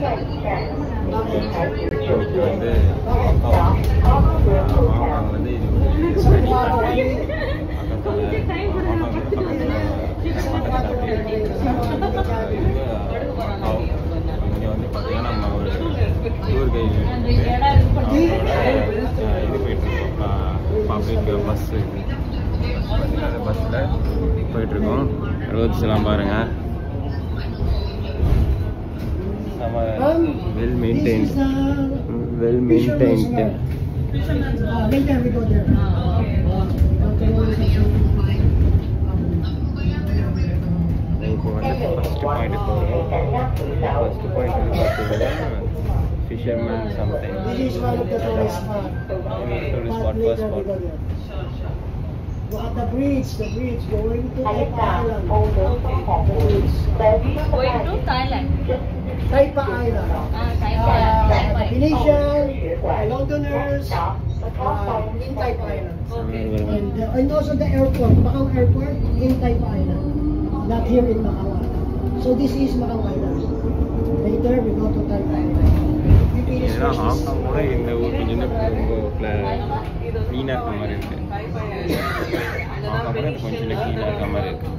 வந்து அவங்க வந்து இங்கே வந்து பார்த்தீங்கன்னா நம்ம ஒரு டூர் கைடு இது போயிட்டுருக்கோம் பப்ளிக் பஸ்ஸு அந்த பஸ்ஸில் போயிட்டுருக்கோம். ரோட்ஸ்லாம் பாருங்கள், வெல் மெயின்டைன்டு. இப்போ வந்து ஃபர்ஸ்ட் பாயிண்ட் போகிறோம். ஃபர்ஸ்ட் பாயிண்ட் வந்து பார்த்தீங்கன்னா fisherman something tourist spot. First spot Look at the bridge going to Thailand. Going to Thailand. Taipa Island. Thailand. Venetian, Londoners in Taipa Island. And also the airport, Macau Airport in Taipa Island. Not here in Macau. So this is Macau Island. Later we go to Taipa Island. ஏன்னா ஹாங்காங்கோட இந்த ஊர் கொஞ்சம் ரொம்ப க்ளீனாக இருக்க மாதிரி இருக்குது. ஹாங்காங்கோட கொஞ்சம் க்ளீனாக இருக்க மாதிரி இருக்குது.